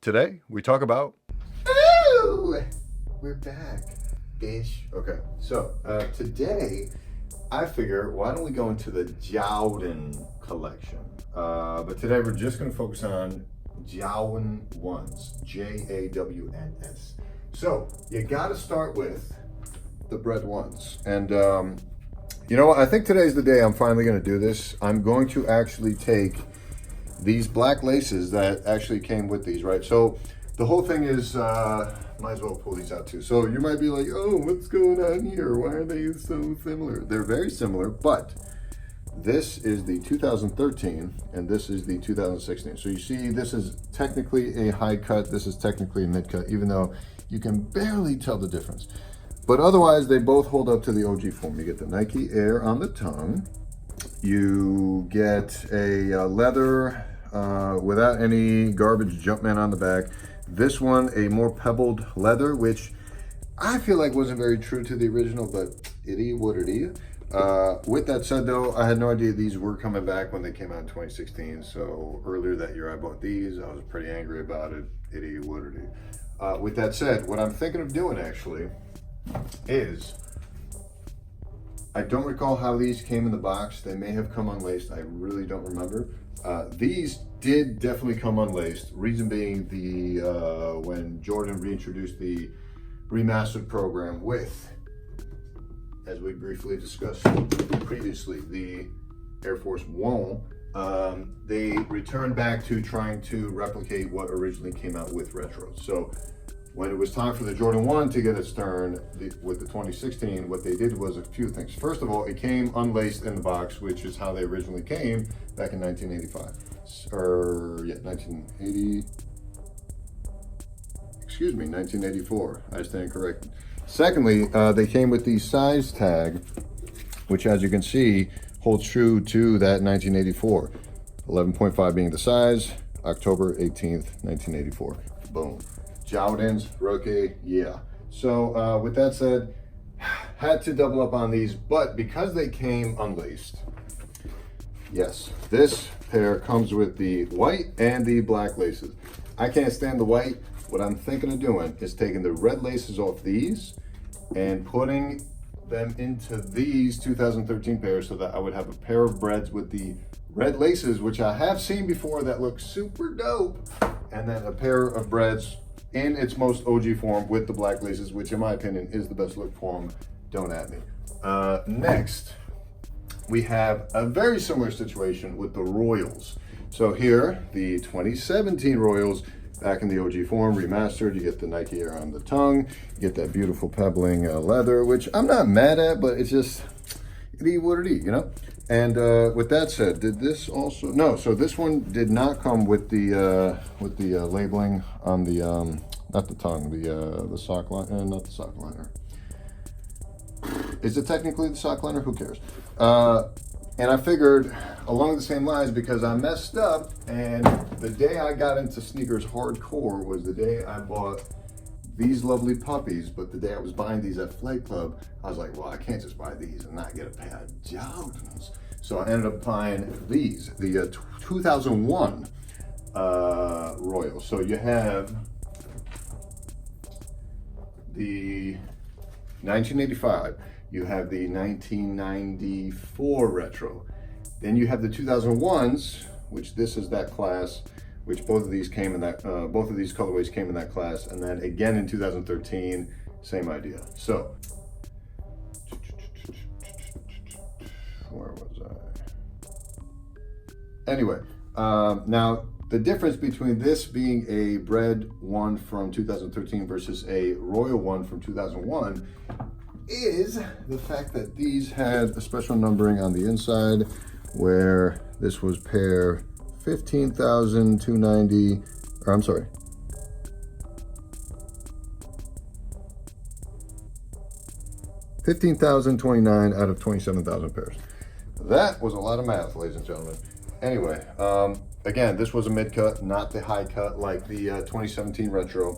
Today, we talk about... Ooh, we're back, ish. Okay, so today, I figure, why don't we go into the Jowden collection? But today we're just gonna focus on Jowden ones, Jawns. So, you gotta start with the Bred ones. And you know what, I think today's the day I'm finally gonna do this. I'm going to actually take these black laces that actually came with these, right? So the whole thing is, might as well pull these out too. So you might be like, oh, what's going on here? Why are they so similar? They're very similar, but this is the 2013 and this is the 2016. So you see, this is technically a high cut. This is technically a mid cut, even though you can barely tell the difference. But otherwise, they both hold up to the OG form. You get the Nike Air on the tongue. You get a leather without any garbage Jumpman on the back. This one, a more pebbled leather, which I feel like wasn't very true to the original, but it is what it is. With that said though, I had no idea these were coming back when they came out in 2016. So earlier that year I bought these. I was pretty angry about it. It is what it is. With that said, what I'm thinking of doing actually is, I don't recall how these came in the box. They may have come unlaced. I really don't remember. These did definitely come unlaced. Reason being the when Jordan reintroduced the remastered program with, as we briefly discussed previously, the Air Force One, they returned back to trying to replicate what originally came out with retros. So when it was time for the Jordan 1 to get its turn with the 2016, what they did was a few things. First of all, it came unlaced in the box, which is how they originally came back in 1985. Or, yeah, 1980, excuse me, 1984. I stand corrected. Secondly, they came with the size tag, which as you can see, holds true to that 1984. 11.5 being the size, October 18th, 1984. Boom. Jowden's, rookie, yeah. So with that said, had to double up on these, but because they came unlaced, yes, this pair comes with the white and the black laces. I can't stand the white. What I'm thinking of doing is taking the red laces off these and putting them into these 2013 pairs so that I would have a pair of Breds with the red laces, which I have seen before that look super dope, and then a pair of Breds in its most OG form with the black laces, which in my opinion is the best look for them. Don't at me. Next, we have a very similar situation with the Royals. So here, the 2017 Royals, back in the OG form, remastered. You get the Nike Air on the tongue. You get that beautiful pebbling leather, which I'm not mad at, but it's just, it is what it is, you know? And with that said, did this also, no, so this one did not come with the labeling on the, not the tongue, the sock liner, not the sock liner. Is it technically the sock liner? Who cares? And I figured along the same lines, because I messed up, and the day I got into sneakers hardcore was the day I bought these lovely puppies, but the day I was buying these at Flight Club, I was like, well, I can't just buy these and not get a pair of Jowdens. So I ended up buying these, the 2001 Royals. So you have the 1985, you have the 1994 retro, then you have the 2001s, which this is that class, which both of these came in that, both of these colorways came in that class, and then again in 2013, same idea. So, where was I? Anyway, now the difference between this being a Bred one from 2013 versus a Royal one from 2001 is the fact that these had a special numbering on the inside, where this was pair 15,290, or I'm sorry, 15,029 out of 27,000 pairs. That was a lot of math, ladies and gentlemen. Anyway, again, this was a mid cut, not the high cut like the 2017 retro.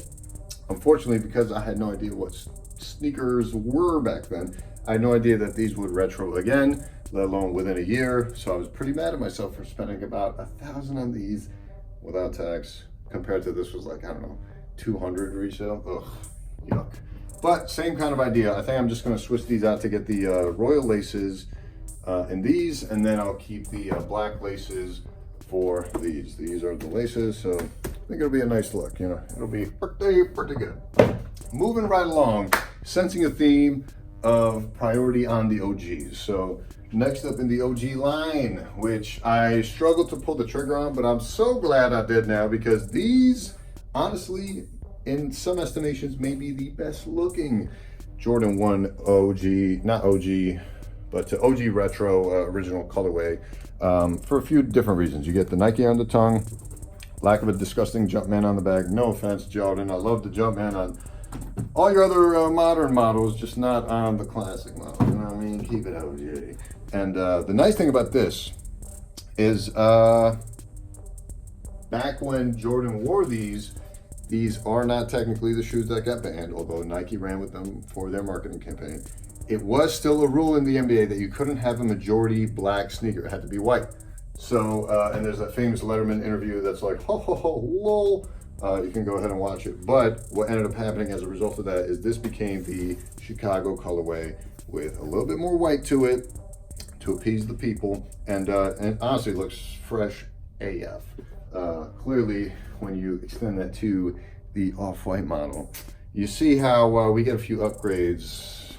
Unfortunately, because I had no idea what sneakers were back then, I had no idea that these would retro again, let alone within a year. So I was pretty mad at myself for spending about $1,000 on these without tax, compared to this was like, I don't know, 200 resale. Ugh, yuck. But same kind of idea. I think I'm just gonna switch these out to get the royal laces in these, and then I'll keep the black laces for these. These are the laces, so I think it'll be a nice look, you know. It'll be pretty good. Moving right along, sensing a theme of priority on the OGs. So next up in the OG line, which I struggled to pull the trigger on, but I'm so glad I did now, because these, honestly, in some estimations, may be the best looking Jordan 1 OG, not OG, but OG Retro original colorway, for a few different reasons. You get the Nike on the tongue, lack of a disgusting Jumpman on the back. No offense, Jordan, I love the Jumpman on all your other modern models, just not on the classic model. You know what I mean? Keep it OG. And the nice thing about this is back when Jordan wore these are not technically the shoes that got banned, although Nike ran with them for their marketing campaign. It was still a rule in the NBA that you couldn't have a majority black sneaker. It had to be white. So, and there's that famous Letterman interview that's like, ho, ho, ho, lol. You can go ahead and watch it. But what ended up happening as a result of that is this became the Chicago colorway with a little bit more white to it to appease the people. And honestly, it looks fresh AF. Clearly, when you extend that to the off-white model, you see how we get a few upgrades,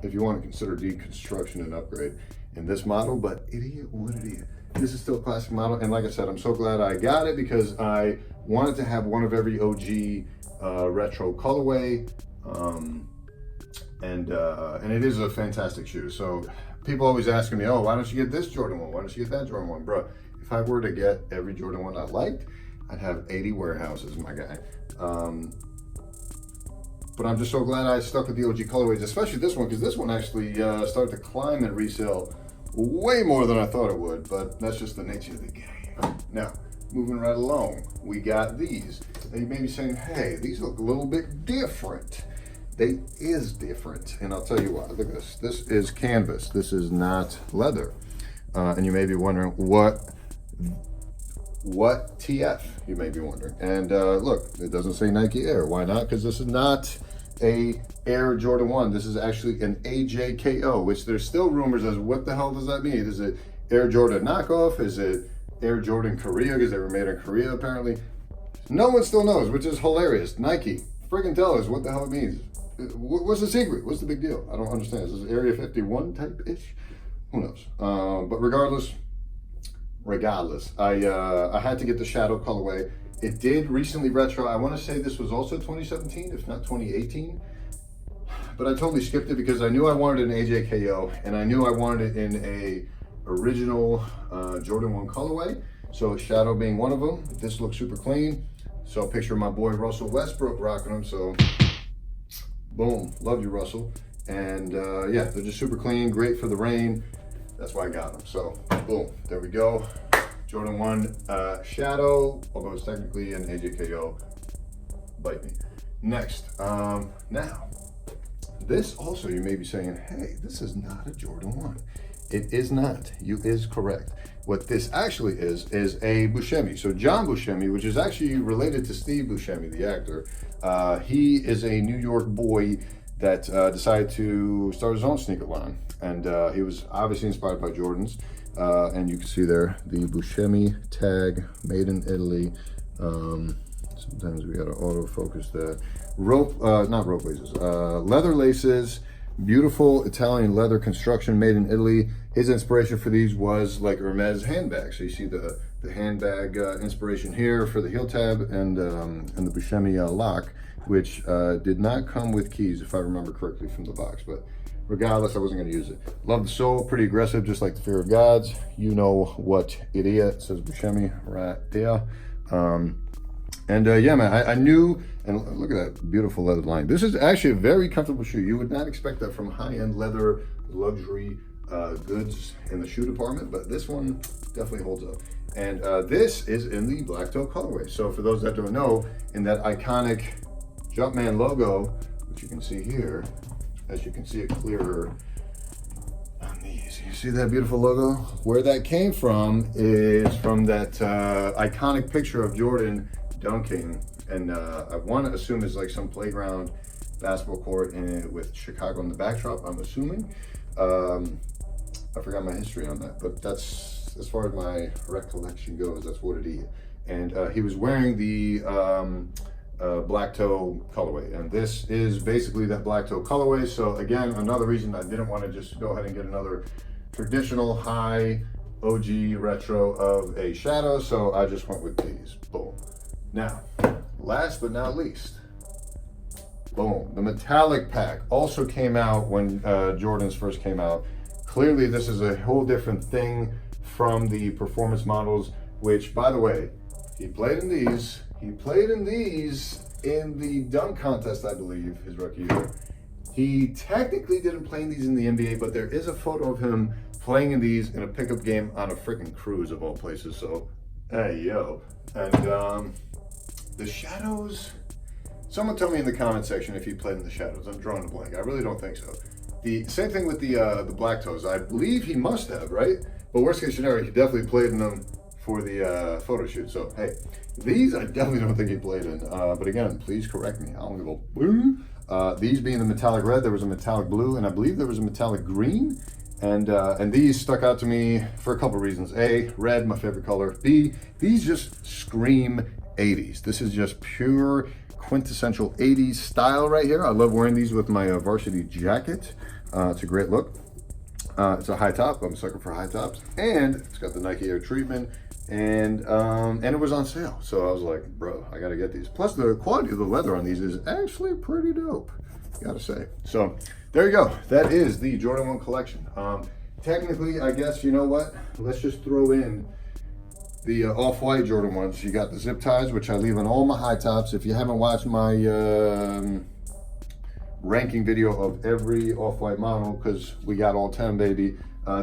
if you want to consider deconstruction an upgrade in this model. But idiot, what idiot. This is still a classic model, and like I said, I'm so glad I got it, because I wanted to have one of every OG retro colorway, and it is a fantastic shoe. So people always asking me, oh, why don't you get this Jordan 1? Why don't you get that Jordan 1? Bro, if I were to get every Jordan 1 I liked, I'd have 80 warehouses, my guy. But I'm just so glad I stuck with the OG colorways, especially this one, because this one actually started to climb in resale way more than I thought it would, but that's just the nature of the game. Now, moving right along, we got these. Now you may be saying, hey, these look a little bit different. They is different, and I'll tell you why. Look at this. This is canvas. This is not leather. And you may be wondering, what TF, you may be wondering. And look, it doesn't say Nike Air. Why not? Because this is not a Air Jordan 1. This is actually an AJKO, which there's still rumors as what the hell does that mean? Is it Air Jordan knockoff? Is it Air Jordan Korea, because they were made in Korea apparently? No one still knows, which is hilarious. Nike, freaking tell us what the hell it means. What's the secret? What's the big deal? I don't understand. Is this Area 51 type-ish? Who knows? But regardless, I had to get the Shadow colorway. It did recently retro. I want to say this was also 2017, if not 2018. But I totally skipped it because I knew I wanted an AJKO, and I knew I wanted it in a original Jordan 1 colorway. So Shadow being one of them. This looks super clean. So picture my boy Russell Westbrook rocking them. So boom, love you, Russell. And yeah, they're just super clean, great for the rain. That's why I got them. So boom, there we go. Jordan 1 Shadow, although it's technically an AJKO, bite me. Next, now, this also, you may be saying, hey, this is not a Jordan 1. It is not. You is correct. What this actually is a Buscemi. So John Buscemi, which is actually related to Steve Buscemi, the actor, he is a New York boy that decided to start his own sneaker line. And he was obviously inspired by Jordans. And you can see there the Buscemi tag, made in Italy. Sometimes we gotta autofocus that. Not rope laces, leather laces, beautiful Italian leather construction made in Italy. His inspiration for these was like Hermes handbags. So you see the handbag inspiration here for the heel tab, and the Buscemi lock, which did not come with keys, if I remember correctly from the box. But regardless, I wasn't going to use it. Love the sole, pretty aggressive, just like the Fear of Gods. You know what it is. It says Buscemi right there. Yeah, man, I knew, and look at that beautiful leather line. This is actually a very comfortable shoe. You would not expect that from high-end leather luxury goods in the shoe department, but this one definitely holds up. And this is in the black toe colorway. So for those that don't know, in that iconic Jumpman logo, which you can see here, as you can see it clearer on these. You see that beautiful logo? Where that came from is from that iconic picture of Jordan dunking, and I want to assume it's like some playground basketball court in it with Chicago in the backdrop, I'm assuming. I forgot my history on that, but that's, as far as my recollection goes, that's what it is. And he was wearing the black toe colorway, and this is basically that black toe colorway. So again, another reason I didn't want to just go ahead and get another traditional high OG retro of a Shadow, so I just went with these. Boom. Now, last but not least, boom, the metallic pack also came out when Jordans first came out. Clearly this is a whole different thing from the performance models, which, by the way, he played in these in the dunk contest, I believe, his rookie year. He technically didn't play in these in the NBA, but there is a photo of him playing in these in a pickup game on a freaking cruise of all places. So, hey, yo. And the Shadows, someone tell me in the comment section if he played in the Shadows. I'm drawing a blank. I really don't think so. The same thing with the black toes. I believe he must have, right? But worst case scenario, he definitely played in them for the photo shoot. So, hey, these I definitely don't think he played in. But again, please correct me. I don't give a boo. These being the metallic red, there was a metallic blue, and I believe there was a metallic green. And these stuck out to me for a couple reasons. A, red, my favorite color. B, these just scream 80s. This is just pure quintessential 80s style right here. I love wearing these with my varsity jacket. It's a great look. It's a high top. I'm a sucker for high tops. And it's got the Nike Air treatment. And it was on sale. So I was like, bro, I gotta get these. Plus the quality of the leather on these is actually pretty dope, gotta say. So there you go. That is the Jordan 1 collection. Technically, I guess, you know what? Let's just throw in the off-white Jordan 1s. You got the zip ties, which I leave on all my high tops. If you haven't watched my ranking video of every off-white model, because we got all 10, baby.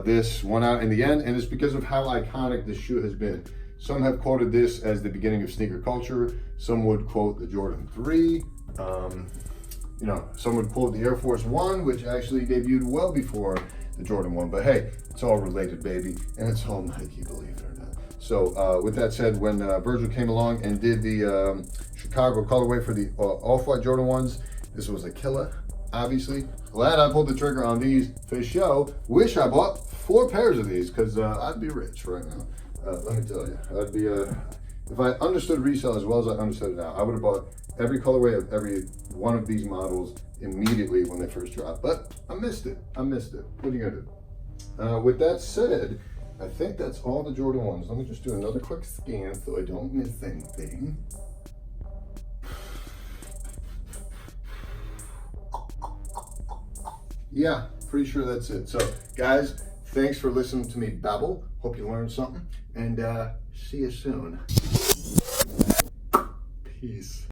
This won out in the end, and it's because of how iconic this shoe has been. Some have quoted this as the beginning of sneaker culture. Some would quote the Jordan 3. You know, some would quote the Air Force 1, which actually debuted well before the Jordan 1. But hey, it's all related, baby, and it's all Nike, believe it or not. So with that said, when Virgil came along and did the Chicago colorway for the off-white Jordan 1s, this was a killer, obviously. Glad I pulled the trigger on these for show. Wish I bought 4 pairs of these, because I'd be rich right now. Let me tell you, I'd be, if I understood resale as well as I understood it now, I would have bought every colorway of every one of these models immediately when they first dropped. But I missed it. I missed it. What are you gonna do? With that said, I think that's all the Jordan 1s. Let me just do another quick scan so I don't miss anything. Yeah, pretty sure that's it. So, guys, thanks for listening to me babble. Hope you learned something. And see you soon. Peace.